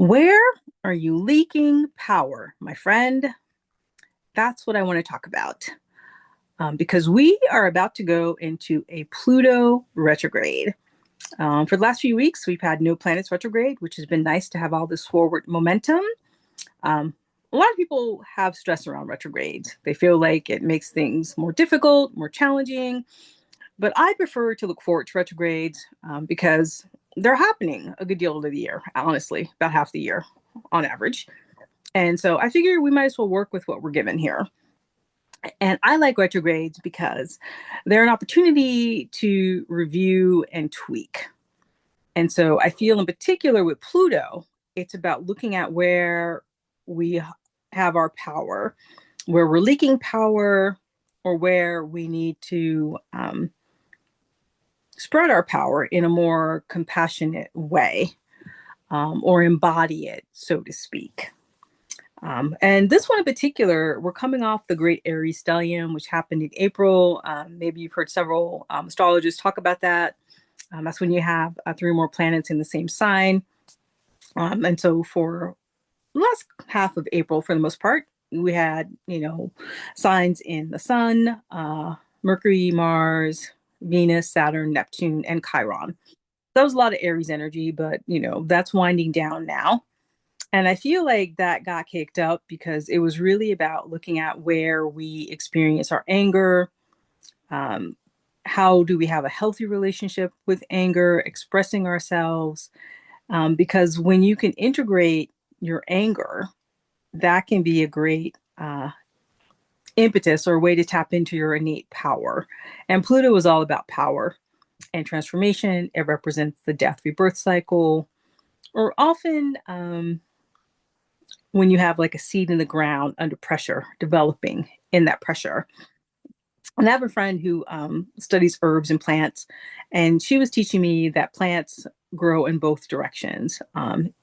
Where are you leaking power, my friend? That's what I want to talk about because we are about to go into a Pluto retrograde. For the last few weeks, we've had no planets retrograde, which has been nice to have all this forward momentum. Um, a lot of people have stress around retrogrades. They feel like it makes things more difficult, more challenging. But I prefer to look forward to retrogrades because they're happening a good deal of the year, honestly, about half the year on average. And so I figure we might as well work with what we're given here. And I like retrogrades because they're an opportunity to review and tweak. And so I feel in particular with Pluto, it's about looking at where we have our power, where we're leaking power, or where we need to spread our power in a more compassionate way, or embody it, so to speak. And this one in particular, we're coming off the Great Aries Stellium, which happened in April. Maybe you've heard several astrologers talk about that. That's when you have three more planets in the same sign. And so for the last half of April, for the most part, we had, signs in the sun, Mercury, Mars, Venus, Saturn, Neptune, and Chiron. That was a lot of Aries energy, but, that's winding down now. And I feel like that got kicked up because it was really about looking at where we experience our anger. How do we have a healthy relationship with anger, expressing ourselves? Because when you can integrate your anger, that can be a great impetus or way to tap into your innate power. And Pluto is all about power and transformation. It represents the death rebirth cycle, or often when you have like a seed in the ground under pressure, developing in that pressure. And I have a friend who studies herbs and plants, and she was teaching me that plants grow in both directions,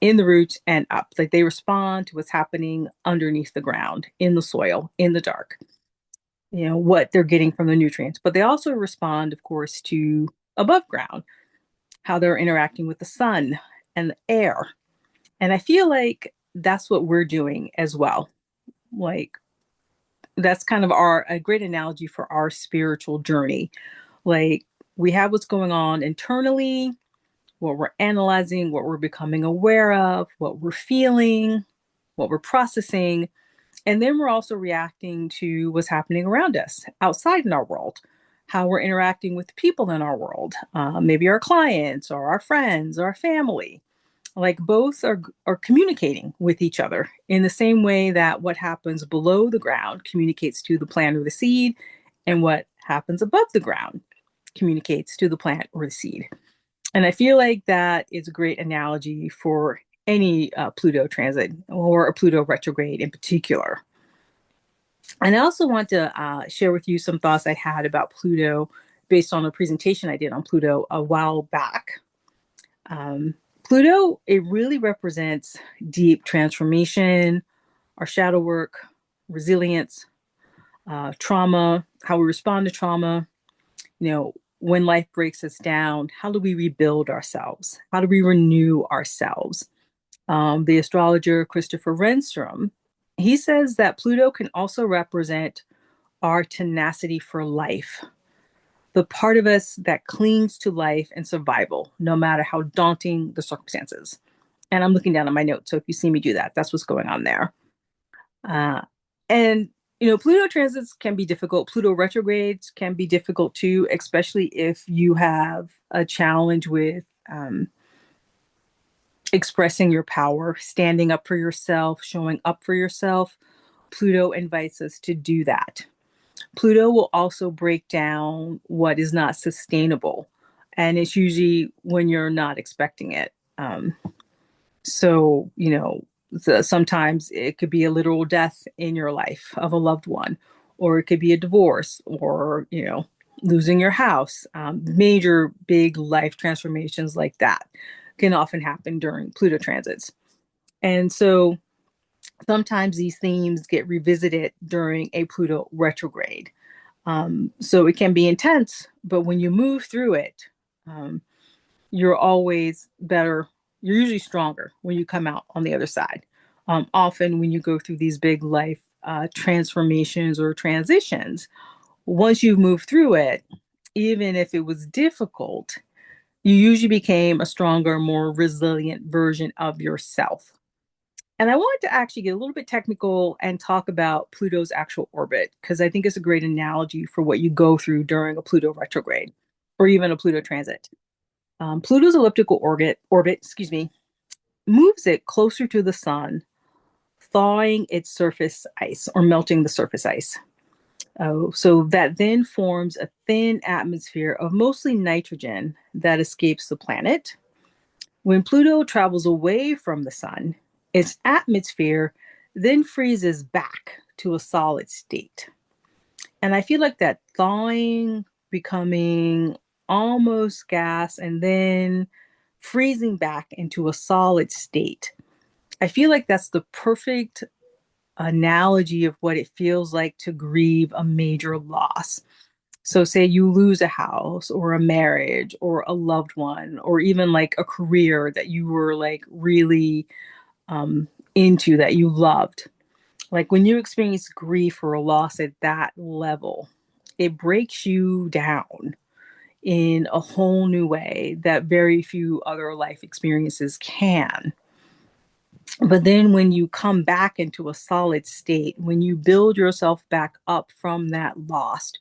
in the roots and up. Like they respond to what's happening underneath the ground, in the soil, in the dark, what they're getting from the nutrients. But they also respond, of course, to above ground, how they're interacting with the sun and the air. And I feel like that's what we're doing as well. Like that's kind of a great analogy for our spiritual journey. Like we have what's going on internally, what we're analyzing, what we're becoming aware of, what we're feeling, what we're processing. And then we're also reacting to what's happening around us outside in our world, how we're interacting with people in our world, maybe our clients or our friends or our family. Like both are communicating with each other in the same way that what happens below the ground communicates to the plant or the seed, and what happens above the ground communicates to the plant or the seed. And I feel like that is a great analogy for any Pluto transit or a Pluto retrograde in particular. And I also want to share with you some thoughts I had about Pluto based on a presentation I did on Pluto a while back. Pluto, it really represents deep transformation, our shadow work, resilience, trauma, how we respond to trauma. When life breaks us down, how do we rebuild ourselves? How do we renew ourselves? The astrologer Christopher Renstrom, he says that Pluto can also represent our tenacity for life, the part of us that clings to life and survival, no matter how daunting the circumstances. And I'm looking down at my notes, so if you see me do that, that's what's going on there. And Pluto transits can be difficult. Pluto retrogrades can be difficult too, especially if you have a challenge with expressing your power, standing up for yourself, showing up for yourself. Pluto invites us to do that. Pluto will also break down what is not sustainable. And it's usually when you're not expecting it. So, sometimes it could be a literal death in your life of a loved one, or it could be a divorce, or, losing your house. Major, big life transformations like that can often happen during Pluto transits. And so sometimes these themes get revisited during a Pluto retrograde. So it can be intense, but when you move through it, you're always better you're usually stronger when you come out on the other side. Often when you go through these big life transformations or transitions, once you've moved through it, even if it was difficult, you usually became a stronger, more resilient version of yourself. And I wanted to actually get a little bit technical and talk about Pluto's actual orbit, because I think it's a great analogy for what you go through during a Pluto retrograde or even a Pluto transit. Pluto's elliptical orbit, moves it closer to the sun, thawing its surface ice or melting the surface ice. So that then forms a thin atmosphere of mostly nitrogen that escapes the planet. When Pluto travels away from the sun, its atmosphere then freezes back to a solid state. And I feel like that thawing, becoming almost gas, and then freezing back into a solid state. I feel like that's the perfect analogy of what it feels like to grieve a major loss. So, say you lose a house or a marriage or a loved one, or even like a career that you were like really into that you loved. Like when you experience grief or a loss at that level, it breaks you down in a whole new way that very few other life experiences can. But then when you come back into a solid state, when you build yourself back up from that loss,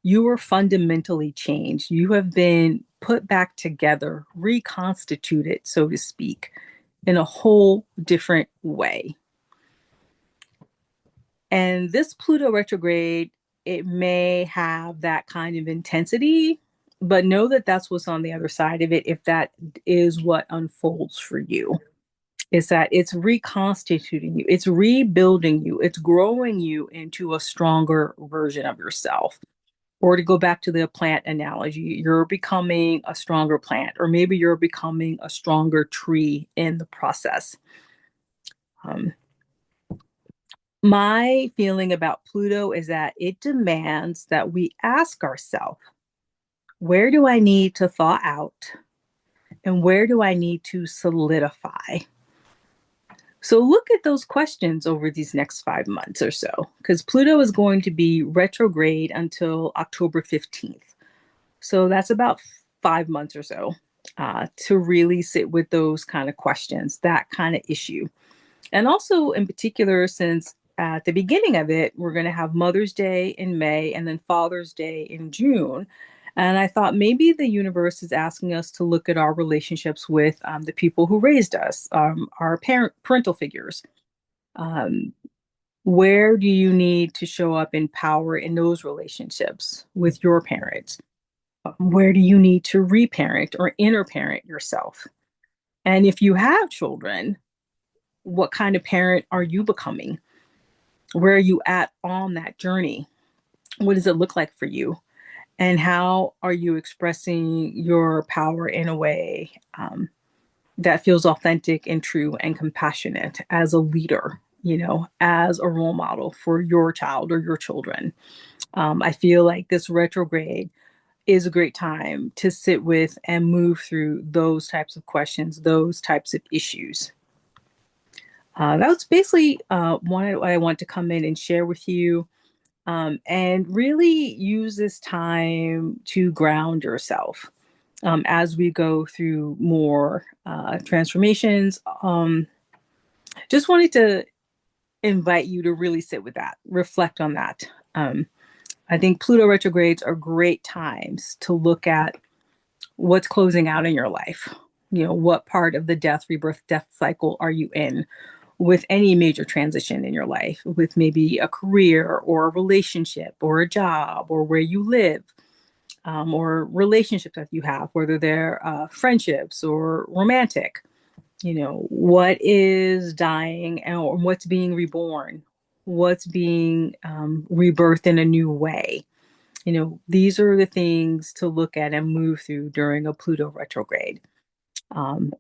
you are fundamentally changed. You have been put back together, reconstituted, so to speak, in a whole different way. And this Pluto retrograde, it may have that kind of intensity, but know that that's what's on the other side of it if that is what unfolds for you. Is that it's reconstituting you, it's rebuilding you, it's growing you into a stronger version of yourself. Or to go back to the plant analogy, you're becoming a stronger plant, or maybe you're becoming a stronger tree in the process. Um, my feeling about Pluto is that it demands that we ask ourselves, where do I need to thaw out? And where do I need to solidify? So look at those questions over these next 5 months or so, because Pluto is going to be retrograde until October 15th. So that's about 5 months or so to really sit with those kind of questions, that kind of issue. And also, in particular, since at the beginning of it, we're going to have Mother's Day in May and then Father's Day in June. And I thought maybe the universe is asking us to look at our relationships with the people who raised us, our parental figures. Um, where do you need to show up in power in those relationships with your parents? Where do you need to reparent or inner parent yourself? And if you have children, what kind of parent are you becoming? Where are you at on that journey? What does it look like for you? And how are you expressing your power in a way that feels authentic and true and compassionate as a leader, as a role model for your child or your children? I feel like this retrograde is a great time to sit with and move through those types of questions, those types of issues. That was basically what I want to come in and share with you, and really use this time to ground yourself as we go through more transformations. Just wanted to invite you to really sit with that, reflect on that. I think Pluto retrogrades are great times to look at what's closing out in your life. What part of the death, rebirth, death cycle are you in with any major transition in your life, with maybe a career or a relationship or a job or where you live, or relationships that you have, whether they're friendships or romantic. What is dying or what's being reborn, what's being rebirthed in a new way. These are the things to look at and move through during a Pluto retrograde.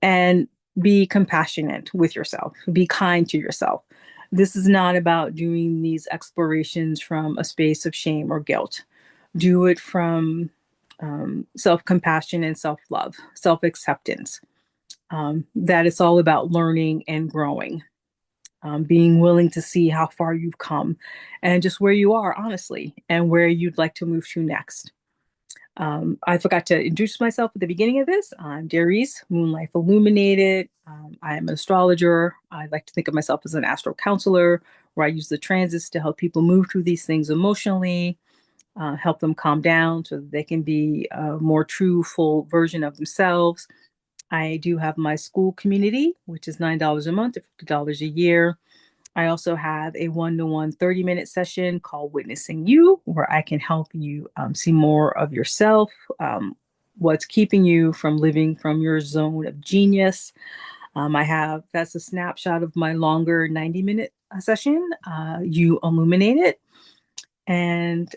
And be compassionate with yourself, be kind to yourself. This is not about doing these explorations from a space of shame or guilt. Do it from self compassion and self love, self acceptance. that it's all about learning and growing, being willing to see how far you've come and just where you are, honestly, and where you'd like to move to next. I forgot to introduce myself at the beginning of this. I'm Darice, Moonlife Illuminated. I am an astrologer. I like to think of myself as an astro counselor, where I use the transits to help people move through these things emotionally, help them calm down so that they can be a more true, full version of themselves. I do have my Skool community, which is $9 a month or $50 a year. I also have a one-to-one 30-minute session called Witnessing You, where I can help you see more of yourself, what's keeping you from living from your zone of genius. I have That's a snapshot of my longer 90-minute session, You Illuminated. And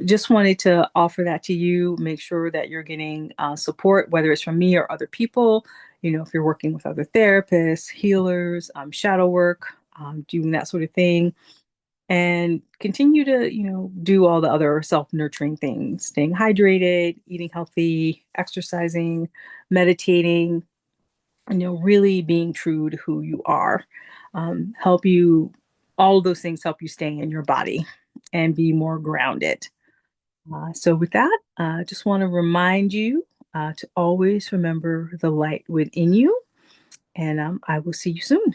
just wanted to offer that to you. Make sure that you're getting support, whether it's from me or other people. If you're working with other therapists, healers, shadow work, doing that sort of thing, and continue to, do all the other self-nurturing things, staying hydrated, eating healthy, exercising, meditating, and, really being true to who you are. Help you, all of those things help you stay in your body and be more grounded. So, with that, I just want to remind you to always remember the light within you, and I will see you soon.